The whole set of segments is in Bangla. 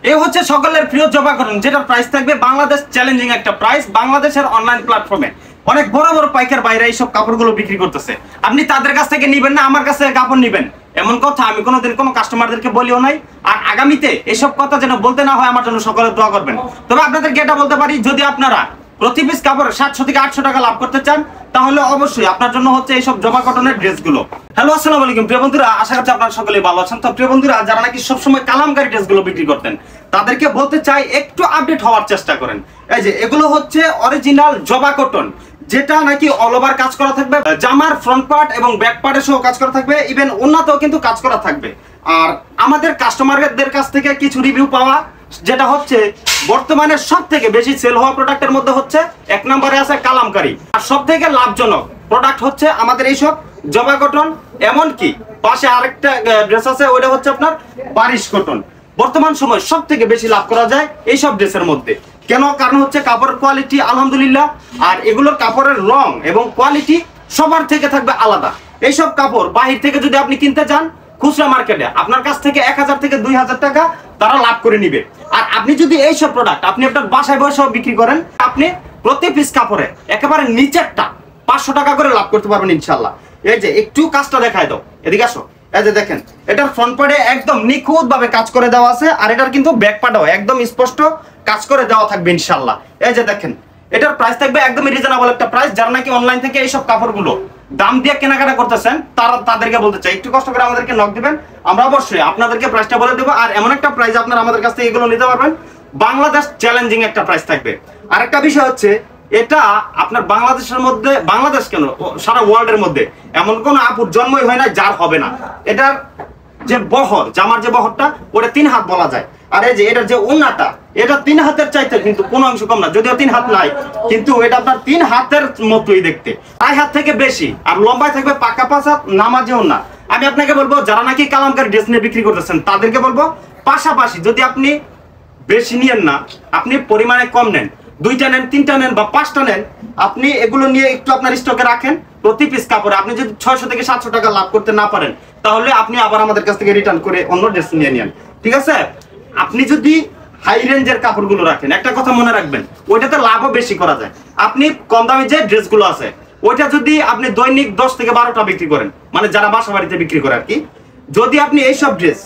এই হচ্ছে সকলের প্রিয় জবা কটন, যেটার প্রাইস থাকবে বাংলাদেশ চ্যালেঞ্জিং একটা প্রাইস। বাংলাদেশের অনলাইন প্ল্যাটফর্মে অনেক বড় বড় পাইকার বাইরে এইসব কাপড়গুলো বিক্রি করতেছে। আপনি তাদের কাছ থেকে নিবেন না আমার কাছ থেকে কাপড় নিবেন, এমন কথা আমি কোনোদিন কোনো কাস্টমারদেরকে বলিও নাই। আর আগামীতে এসব কথা যেন বলতে না হয় আমার জন্য সকলে দোয়া করবেন। তবে আপনাদেরকে এটা বলতে পারি, যদি আপনারা প্রতি পিস কাপড় 700 থেকে 800 টাকা লাভ করতে চান, তাহলে অবশ্যই আপনার জন্য হচ্ছে এইসব জবা কটনের ড্রেসগুলো। হ্যালো, আসসালামু আলাইকুম প্রিয় বন্ধুরা, আশা করছি আপনারা সকলেই ভালো আছেন। তো প্রিয় বন্ধুরা, যারা নাকি সবসময় কালামকারী ড্রেসগুলো বিক্রি করতেন, তাদেরকে বলতে চাই একটু আপডেট হওয়ার চেষ্টা করেন। এই যে এগুলো হচ্ছে অরিজিনাল জবা কটন, যেটা নাকি অল ওভার কাজ করা থাকবে, জামার ফ্রন্ট পার্ট এবং ব্যাক পার্টে সহ কাজ করা থাকবে, ইভেন ওন্নাতেও কিন্তু কাজ করা থাকবে। আর আমাদের কাস্টমারদের কাছ থেকে কিছু রিভিউ পাওয়া, যেটা হচ্ছে বর্তমানে সব থেকে বেশি সেল হওয়া প্রোডাক্টের মধ্যে হচ্ছে এক নম্বরে আছে কালামকারী, আর সব থেকে লাভজনক প্রোডাক্ট হচ্ছে আমাদের এইসব জবা কটন। এমনকি পাশে আরেকটা ড্রেস আছে, ওইটা হচ্ছে আপনার বারিশ কটন। বর্তমান সময় সব থেকে বেশি লাভ করা যায় এইসব ড্রেসের মধ্যে। কেন? কারণ হচ্ছে কাপড়ের কোয়ালিটি আলহামদুলিল্লাহ, আর এগুলোর কাপড়ের রং এবং কোয়ালিটি সবার থেকে থাকবে আলাদা। এইসব কাপড় বাহির থেকে যদি আপনি কিনতে চান খুচরা মার্কেটে, আপনার কাছ থেকে 1000 থেকে 2000 টাকা তারা লাভ করে নিবে। আর আপনি যদি এইসব প্রোডাক্ট আপনি আপনার বাসায় বসেও বিক্রি করেন, আপনি প্রতি পিস কাপড়ে একেবারে নিচেরটা 500 টাকা করে লাভ করতে পারবেন ইনশাল্লাহ। এই যে একটু কাজটা দেখায় দাও, এদিকে আসো। এই যে দেখেন, এটার ফ্রন্ট পার্টে একদম নিখুঁত ভাবে কাজ করে দেওয়া আছে, আর এটার কিন্তু ব্যাক পার্টেও একদম স্পষ্ট কাজ করে দেওয়া থাকবে ইনশাল্লাহ। এই যে দেখেন, এটার প্রাইস থাকবে একদমই রিজনেবল একটা প্রাইস। যারা নাকি অনলাইন থেকে এইসব কাপড়গুলো দাম দিয়ে কেনাকাটা করতেছেন, তাদেরকে বলতে চাই একটু কষ্ট করে আমাদেরকে নক দিবেন, আমরা অবশ্যই আপনাদেরকে প্রাইসটা বলে দেবো। আর এমন একটা প্রাইস আপনারা আমাদের কাছ থেকে এগুলো নিতে পারবেন, বাংলাদেশ চ্যালেঞ্জিং একটা প্রাইস থাকবে। আরেকটা বিষয় হচ্ছে, এটা আপনার বাংলাদেশের মধ্যে, বাংলাদেশ কেন সারা ওয়ার্ল্ডের মধ্যে এমন কোন আপুর জন্মই হয় না যার হবে না। এটার যে বহর, জামার যে বহরটা, ওটা 3 হাত বলা যায়। আর এই যে এটার যে ওন্নাটা, এটা 3 হাতের চাইতে কিন্তু কোনো অংশ কম না, যদিও 3 হাত নাই, কিন্তু এটা আপনার 3 হাতের মতোই দেখতে, 2.5 হাত থেকে বেশি। আর লম্বায় থাকবে পাকা 5 হাত, নামাজে ওন্না। আমি আপনাকে বলবো, যারা নাকি কালামকারী ড্রেস নিয়ে বিক্রি করতেছেন, তাদেরকে বলবো পাশাপাশি যদি আপনি বেশি নিয়েন না, আপনি পরিমাণে কম নেন, 2টা নেন, 3টা নেন বা 5টা নেন, আপনি এগুলো নিয়ে একটু আপনার স্টকে রাখেন। প্রতি পিস কাপড়ে আপনি যদি 600 থেকে 700 টাকা লাভ করতে না পারেন, তাহলে আপনি আবার আমাদের কাছ থেকে রিটার্ন করে অন্য ড্রেস নিয়ে নেন, ঠিক আছে? আপনি যদি হাই রেঞ্জের কাপড়গুলো রাখেন, একটা কথা মনে রাখবেন, ওইটাতে লাভও বেশি করা যায়। আপনি কম দামি যে ড্রেসগুলো আছে, ওইটা যদি আপনি দৈনিক 10 থেকে 12টা বিক্রি করেন, মানে যারা বাসা বাড়িতে বিক্রি করে আর কি, যদি আপনি এইসব ড্রেস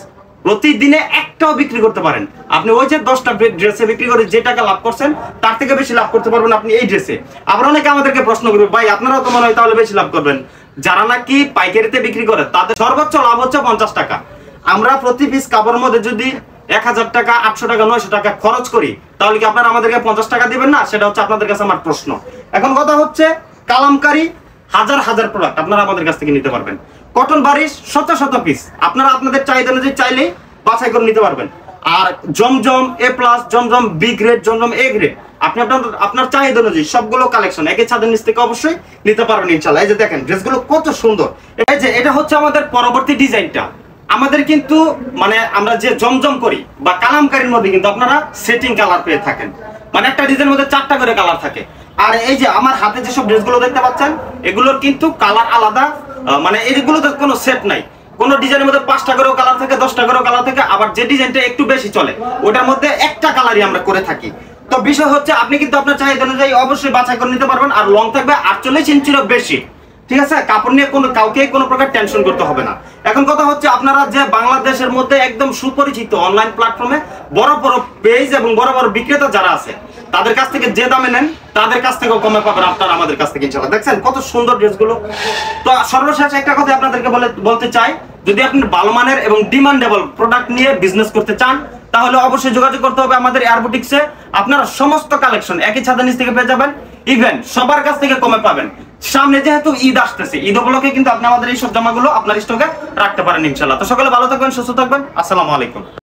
প্রতিদিনে একটাও বিক্রি করতে পারেন, আপনি ওই যে 10টা ড্রেসে বিক্রি করে যে টাকা লাভ করছেন, তার থেকে বেশি লাভ করতে পারবেন আপনি এই ড্রেসে। আবার অনেকে আমাদেরকে প্রশ্ন করবে, ভাই আপনারাও তো মনে হয় তাহলে বেশি লাভ করবেন। যারা নাকি পাইকারিতে বিক্রি করে, তাদের সর্বোচ্চ লাভ হচ্ছে 50 টাকা। আমরা প্রতি পিস কাপড়ের মধ্যে যদি 1000 টাকা, 800 টাকা, 900 টাকা খরচ করি, তাহলে কি আপনারা আমাদেরকে 50 টাকা দিবেন না? সেটা হচ্ছে আপনাদের কাছে আমার প্রশ্ন। এখন কথা হচ্ছে, কালামকারী হাজার হাজার প্রোডাক্ট আপনারা আমাদের কাছ থেকে নিতে পারবেন। কটন বারিশ শত শত পিস আপনারা আপনাদের চাহিদা অনুযায়ী চাইলেই বাছাই করে নিতে পারবেন। আর জমজম A+, Zamzam B grade, Zamzam A grade, আপনি আপনার চাহিদা অনুযায়ী সবগুলো কালেকশন একই ছাদের নিচ থেকে অবশ্যই নিতে পারবেন ইনশাআল্লাহ। এই যে দেখেন ড্রেসগুলো কত সুন্দর। এই যে এটা হচ্ছে আমাদের পরবর্তী ডিজাইনটা। আমাদের কিন্তু মানে আমরা যে জমজম করি বা কালামকারীর মধ্যে কিন্তু আপনারা সেটিং কালার পেয়ে থাকেন, মানে একটা ডিজাইনের মধ্যে 4টা করে কালার থাকে। আর এই যে আমার হাতে যেসব ড্রেসগুলো দেখতে পাচ্ছেন, এগুলোর কিন্তু কালার আলাদা, মানে এইগুলোতে কোনো সেট নাই। কোন ডিজাইনের মধ্যে 5টা করেও কালার থাকে, 10টা করেও কালার থাকে, আবার যে ডিজাইনটা একটু বেশি চলে ওটার মধ্যে একটা কালারই আমরা করে থাকি। তো বিষয় হচ্ছে, আপনি কিন্তু আপনার চাহিদা অনুযায়ী অবশ্যই বাছাই করে নিতে পারবেন। আর লং থাকবে 48 ইঞ্চিরও বেশি, ঠিক আছে? কাপড় নিয়ে কাউকে কোনো প্রকার টেনশন করতে হবে না। এখন কথা হচ্ছে, আপনারা যে বাংলাদেশের মধ্যে একদম সুপরিচিত অনলাইন প্ল্যাটফর্মে বড় বড় পেজ এবং বড় বড় বিক্রেতা যারা আছে, তাদের কাছ থেকে যে দামে নেন, তাদের কাছ থেকেও কমে পাবেন আপনারা আমাদের কাছ থেকে ইনশাআল্লাহ। দেখছেন কত সুন্দর ড্রেসগুলো। তো সর্বশেষ একটা কথা আপনাদেরকে বলতে চাই, যদি আপনি ভালো মানের এবং ডিমান্ডেবল প্রোডাক্ট নিয়ে বিজনেস করতে চান, তাহলে অবশ্যই যোগাযোগ করতে হবে আমাদের এয়ার বুটিক্সে। আপনারা সমস্ত কালেকশন একই ছাদের নিচ থেকে পেয়ে যাবেন, ইভেন সবার কাছ থেকে কমে পাবেন। সামনে যেহেতু ঈদ আসতেছে, ঈদ উপলক্ষে কিন্তু আপনি আমাদের এইসব জামাগুলো আপনার স্টকে রাখতে পারেন ইনশাআল্লাহ। তো সকলে ভালো থাকবেন, সুস্থ থাকবেন। আসসালামু আলাইকুম।